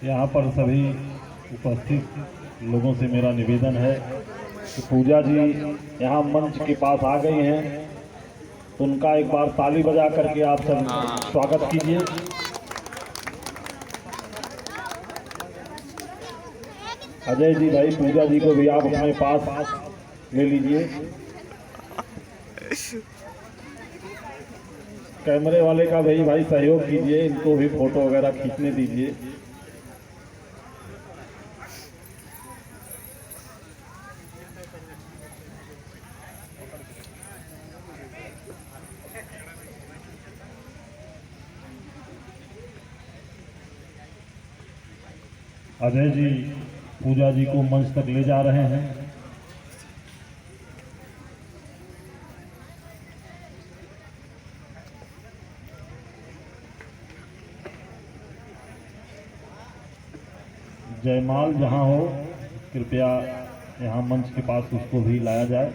यहाँ पर सभी उपस्थित लोगों से मेरा निवेदन है कि पूजा जी यहाँ मंच के पास आ गई हैं, तो उनका एक बार ताली बजा करके आप सब स्वागत कीजिए। अजय जी भाई, पूजा जी को भी आप अपने पास ले लीजिए। कैमरे वाले का भाई सहयोग कीजिए, इनको भी फोटो वगैरह खींचने दीजिए। अजय जी पूजा जी को मंच तक ले जा रहे हैं। जयमाल जहां हो कृपया यहां मंच के पास उसको भी लाया जाए।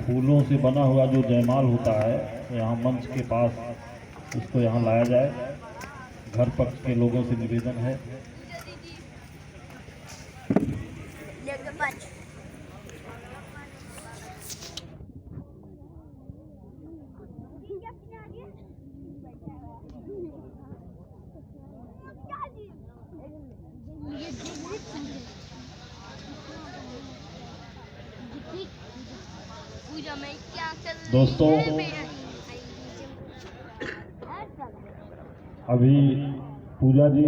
फूलों से बना हुआ जो जयमाल होता है यहाँ मंच के पास उसको यहाँ लाया जाए। घर पक्ष के लोगों से निवेदन है। दोस्तों, अभी पूजा जी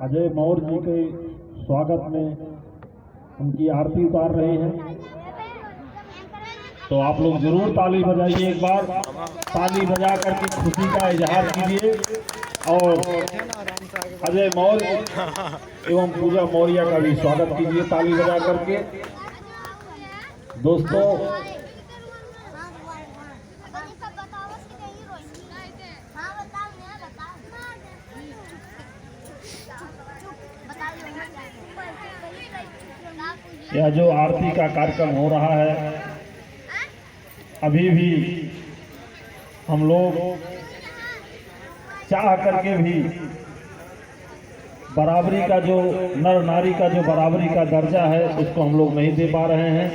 अजय मौर्य जी के स्वागत में उनकी आरती उतार रही हैं, तो आप लोग जरूर ताली बजाइए। एक बार ताली बजा करके खुशी का इजहार कीजिए और अजय मौर्य एवं पूजा मौर्य का भी स्वागत कीजिए ताली बजा करके। दोस्तों, यह जो आरती का कार्यक्रम हो रहा है, अभी भी हम लोग चाह करके भी बराबरी का जो नर नारी का जो बराबरी का दर्जा है उसको हम लोग नहीं दे पा रहे हैं।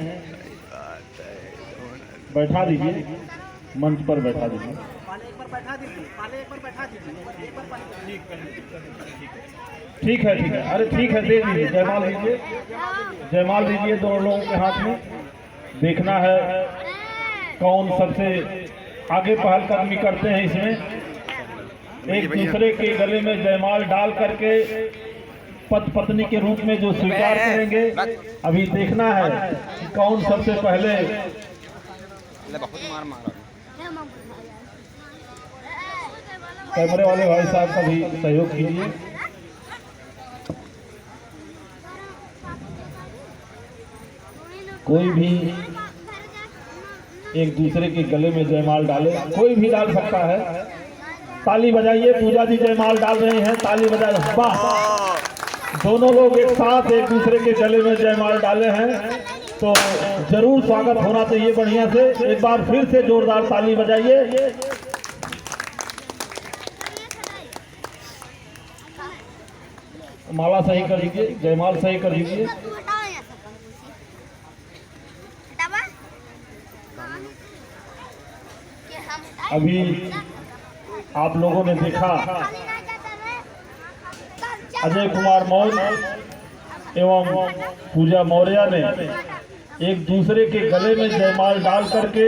बैठा दीजिए, मंच पर बैठा दीजिए। ठीक है, ठीक है, अरे ठीक है, दे दीजिए। जयमाल दीजिए, जयमाल दीजिए दोनों लोगों के हाथ में। देखना है कौन सबसे आगे पहलकदमी करते हैं इसमें। एक दूसरे के गले में जयमाल डाल करके पति पत्नी के रूप में जो स्वीकार करेंगे, अभी देखना है कि कौन सबसे पहले। कैमरे वाले भाई साहब का भी सहयोग कीजिए। कोई भी एक दूसरे के गले में जयमाल डाले, कोई भी डाल सकता है। ताली बजाइए, पूजा जी जयमाल डाल रहे हैं, ताली बजाइए। वाह, दोनों लोग एक साथ एक दूसरे के गले में जयमाल डाले हैं, तो जरूर स्वागत होना चाहिए बढ़िया से। एक बार फिर से जोरदार ताली बजाइए। माला सही कर दीजिए, जयमाल सही कर दीजिए। अभी आप लोगों ने देखा अजय कुमार मौर्य एवं पूजा मौर्य ने एक दूसरे के गले में जयमाल डाल करके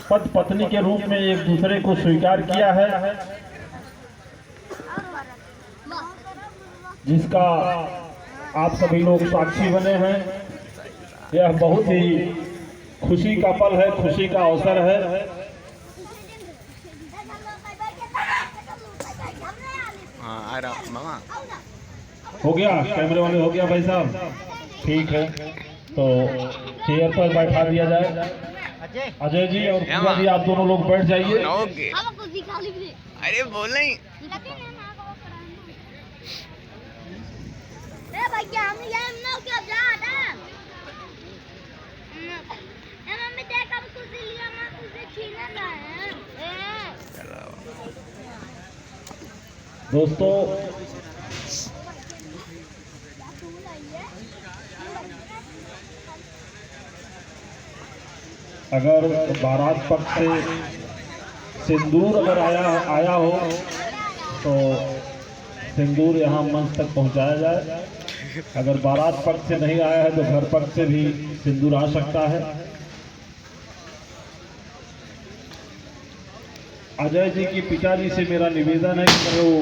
पति पत्नी के रूप में एक दूसरे को स्वीकार किया है, जिसका आप सभी लोग साक्षी बने हैं। यह बहुत ही खुशी का पल है, खुशी का अवसर है। हो गया, कैमरे वाले हो गया भाई साहब, ठीक है, तो चेयर पर बैठा दिया जाए। अजय जी और पूजा जी आप दोनों लोग बैठ जाइए। अरे बोल नहीं भैया हम ये ना क्या जाता मम्मी देख अब कुछ लिया मैं तुझे छीना लाया दोस्तों अगर बारात पक्ष से सिंदूर अगर आया हो तो सिंदूर यहाँ मंच तक पहुँचाया जाए। अगर बारात पक्ष से नहीं आया है तो घर पक्ष से भी सिंदूर आ सकता है। अजय जी की पिताजी से मेरा निवेदन है कि अगर वो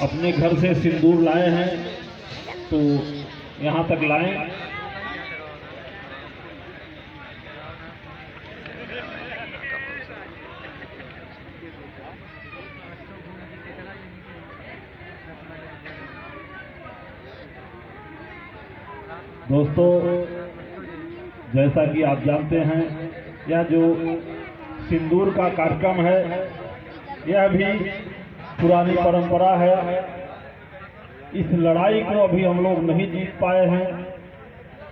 अपने घर से सिंदूर लाए हैं तो यहाँ तक लाएं। दोस्तों जैसा कि आप जानते हैं यह जो सिंदूर का कार्यक्रम है यह भी पुरानी परंपरा है। इस लड़ाई को अभी हम लोग नहीं जीत पाए हैं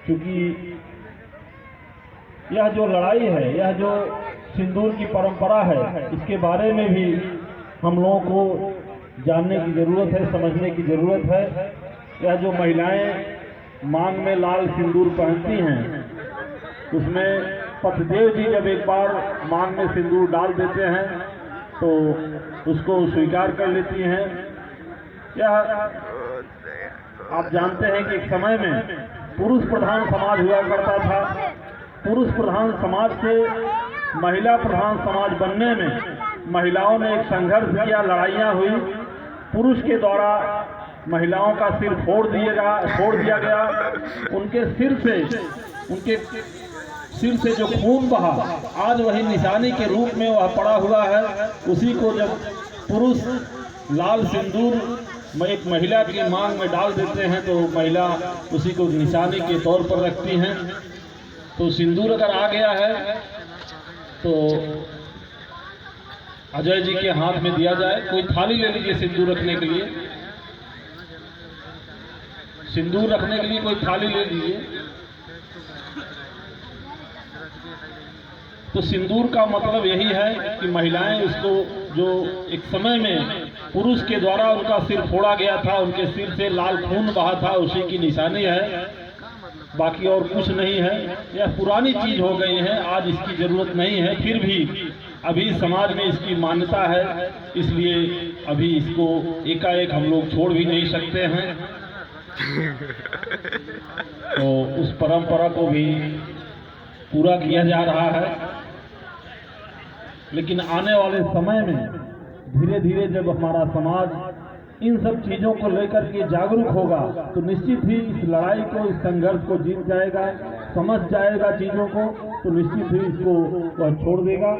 क्योंकि यह जो लड़ाई है यह जो सिंदूर की परंपरा है इसके बारे में भी हम लोगों को जानने की ज़रूरत है, समझने की ज़रूरत है। यह जो महिलाएं मांग में लाल सिंदूर पहनती हैं उसमें पतिदेव जी जब एक बार मांग में सिंदूर डाल देते हैं तो उसको स्वीकार कर लेती हैं। यह आप जानते हैं कि एक समय में पुरुष प्रधान समाज हुआ करता था। पुरुष प्रधान समाज से महिला प्रधान समाज बनने में महिलाओं ने एक संघर्ष किया, लड़ाइयाँ हुई। पुरुष के द्वारा महिलाओं का सिर फोड़ दिया गया। उनके सिर से जो खून बहा आज वही निशानी के रूप में वह पड़ा हुआ है। उसी को जब पुरुष लाल सिंदूर एक महिला की मांग में डाल देते हैं तो महिला उसी को निशानी के तौर पर रखती हैं। तो सिंदूर अगर आ गया है तो अजय जी के हाथ में दिया जाए। कोई थाली ले लीजिए सिंदूर रखने के लिए, सिंदूर रखने के लिए कोई थाली ले लीजिए। तो सिंदूर का मतलब यही है कि महिलाएं उसको जो एक समय में पुरुष के द्वारा उनका सिर फोड़ा गया था, उनके सिर से लाल खून बहा था, उसी की निशानी है, बाकी और कुछ नहीं है। यह पुरानी चीज हो गई है, आज इसकी जरूरत नहीं है। फिर भी अभी समाज में इसकी मान्यता है, इसलिए अभी इसको एकाएक हम लोग छोड़ भी नहीं सकते हैं। तो उस परंपरा को भी पूरा किया जा रहा है। लेकिन आने वाले समय में धीरे धीरे जब हमारा समाज इन सब चीजों को लेकर के जागरूक होगा तो निश्चित ही इस लड़ाई को, इस संघर्ष को जीत जाएगा, समझ जाएगा चीजों को, तो निश्चित ही इसको वह छोड़ देगा।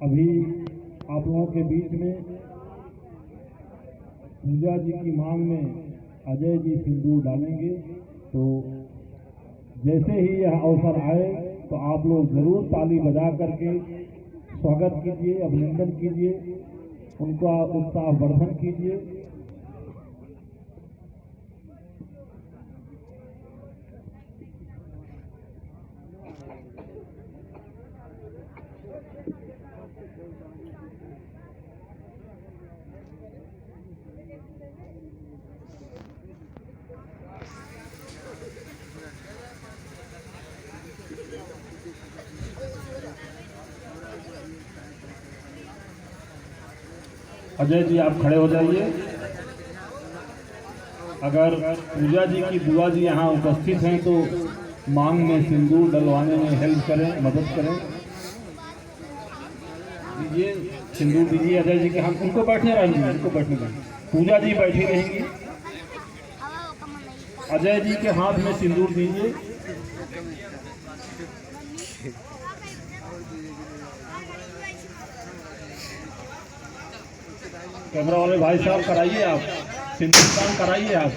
अभी आप लोगों के बीच में पूजा जी की मांग में अजय जी सिंदूर डालेंगे। तो जैसे ही यह अवसर आए तो आप लोग जरूर ताली बजा करके स्वागत कीजिए, अभिनंदन कीजिए, उनका उत्साह वर्धन कीजिए। अजय जी आप खड़े हो जाइए। अगर पूजा जी की बुआ जी यहाँ उपस्थित हैं तो मांग में सिंदूर डलवाने में हेल्प करें, मदद करें। दीजिए सिंदूर दीजिए अजय जी के हाथ। उनको बैठने रहेंगे, उनको बैठने रहेंगे। पूजा जी बैठी रहेंगी। अजय जी के हाथ में सिंदूर दीजिए। कैमरा वाले भाई साहब कराइए, आप सिंदूर दान कराइए आप।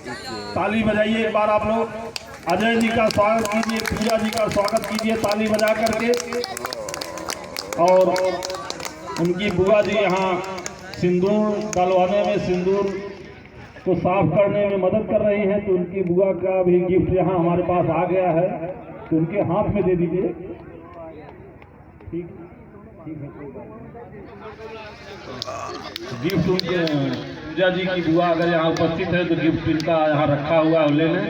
ताली बजाइए एक बार आप लोग। अजय जी का स्वागत कीजिए, पूजा जी का स्वागत कीजिए ताली बजा करके। और उनकी बुआ जी यहाँ सिंदूर डलवाने में, सिंदूर को साफ करने में मदद कर रही हैं, तो उनकी बुआ का भी गिफ्ट यहाँ हमारे पास आ गया है, तो उनके हाथ में दे दीजिए। ठीक ठीक है। गिफ्ट उनके पूजा जी की बुआ अगर यहाँ उपस्थित है तो गिफ्ट इनका यहाँ रखा हुआ है, ले लें।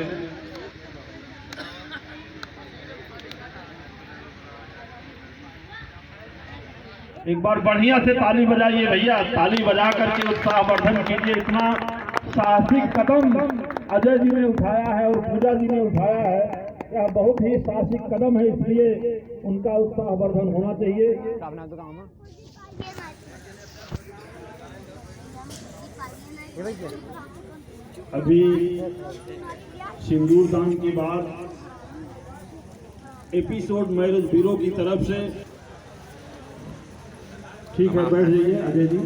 एक बार बढ़िया से ताली बजाइए भैया, ताली बजा करके उत्साहवर्धन कीजिए। इतना साहसिक कदम अजय जी ने उठाया है और पूजा जी ने उठाया है, यह बहुत ही साहसिक कदम है, इसलिए उनका उत्साहवर्धन होना चाहिए। अभी सिंदूर दान के बाद एपिसोड मैरिज ब्यूरो की तरफ से, ठीक है बैठ जाइए अजय जी।